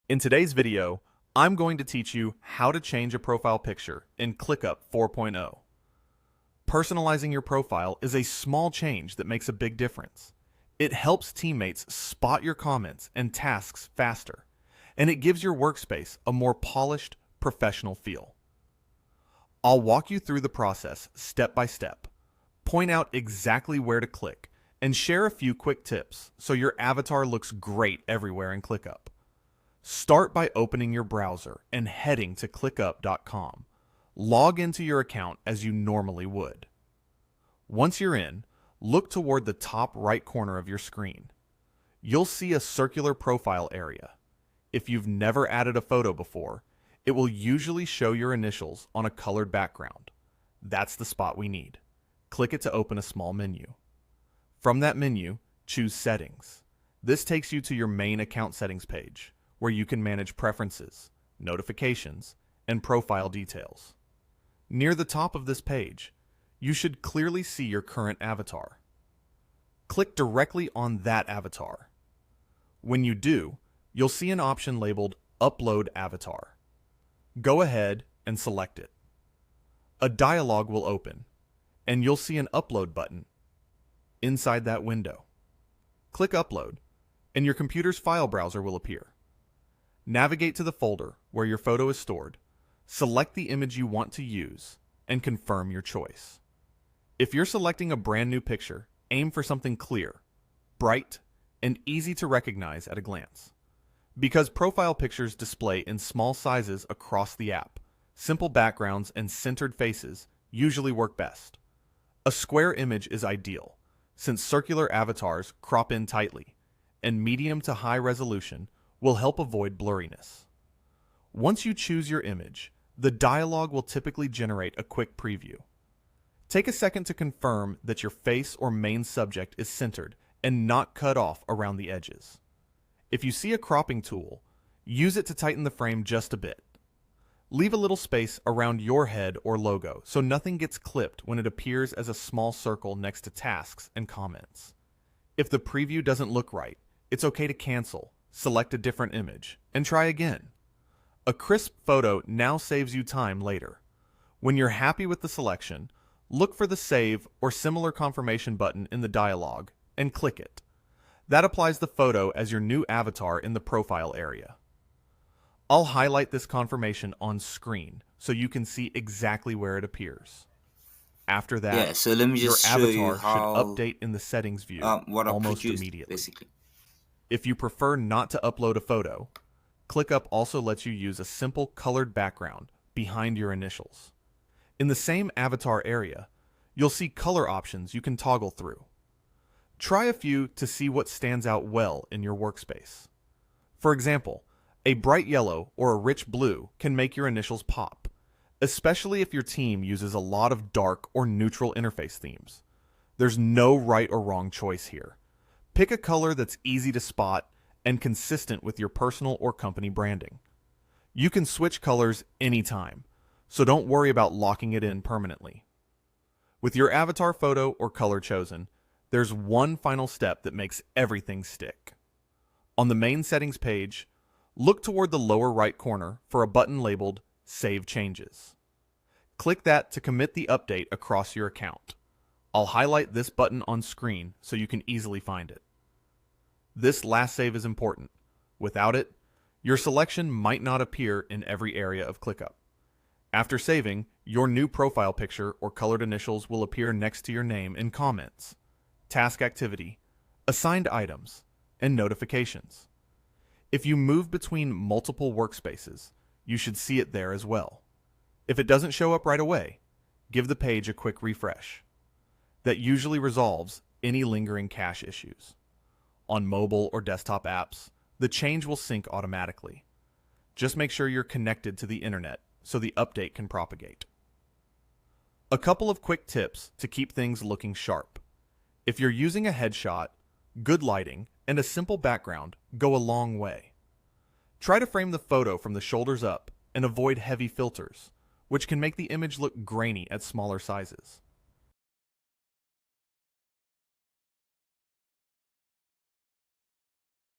In today's video, I'm going to teach you how to change a profile picture in ClickUp 4.0. Personalizing your profile is a small change that makes a big difference. It helps teammates spot your comments and tasks faster, and it gives your workspace a more polished, professional feel. I'll walk you through the process step by step, point out exactly where to click, and share a few quick tips so your avatar looks great everywhere in ClickUp. Start by opening your browser and heading to clickup.com. Log into your account as you normally would. Once you're in, look toward the top right corner of your screen. You'll see a circular profile area. If you've never added a photo before, it will usually show your initials on a colored background. That's the spot we need. Click it to open a small menu. From that menu, choose Settings. This takes you to your main account settings page, where you can manage preferences, notifications, and profile details. Near the top of this page, you should clearly see your current avatar. Click directly on that avatar. When you do, you'll see an option labeled Upload Avatar. Go ahead and select it. A dialog will open, and you'll see an Upload button inside that window. Click Upload, and your computer's file browser will appear. Navigate to the folder where your photo is stored, select the image you want to use, and confirm your choice. If you're selecting a brand new picture, aim for something clear, bright, and easy to recognize at a glance. Because profile pictures display in small sizes across the app, simple backgrounds and centered faces usually work best. A square image is ideal, since circular avatars crop in tightly, and medium to high resolution will help avoid blurriness. Once you choose your image, the dialog will typically generate a quick preview. Take a second to confirm that your face or main subject is centered and not cut off around the edges. If you see a cropping tool, use it to tighten the frame just a bit. Leave a little space around your head or logo so nothing gets clipped when it appears as a small circle next to tasks and comments. If the preview doesn't look right, it's okay to cancel, select a different image, and try again. A crisp photo now saves you time later. When you're happy with the selection, look for the Save or similar confirmation button in the dialog and click it. That applies the photo as your new avatar in the profile area. I'll highlight this confirmation on screen so you can see exactly where it appears. After that, Yeah, so let me your just show you avatar should how update in the settings view what I almost produced immediately. basically. If you prefer not to upload a photo, ClickUp also lets you use a simple colored background behind your initials. In the same avatar area, you'll see color options you can toggle through. Try a few to see what stands out well in your workspace. For example, a bright yellow or a rich blue can make your initials pop, especially if your team uses a lot of dark or neutral interface themes. There's no right or wrong choice here. Pick a color that's easy to spot and consistent with your personal or company branding. You can switch colors anytime, so don't worry about locking it in permanently. With your avatar photo or color chosen, there's one final step that makes everything stick. On the main settings page, look toward the lower right corner for a button labeled Save Changes. Click that to commit the update across your account. I'll highlight this button on screen so you can easily find it. This last save is important. Without it, your selection might not appear in every area of ClickUp. After saving, your new profile picture or colored initials will appear next to your name in comments, task activity, assigned items, and notifications. If you move between multiple workspaces, you should see it there as well. If it doesn't show up right away, give the page a quick refresh. That usually resolves any lingering cache issues. On mobile or desktop apps, the change will sync automatically. Just make sure you're connected to the internet so the update can propagate. A couple of quick tips to keep things looking sharp. If you're using a headshot, good lighting, and a simple background go a long way. Try to frame the photo from the shoulders up and avoid heavy filters, which can make the image look grainy at smaller sizes.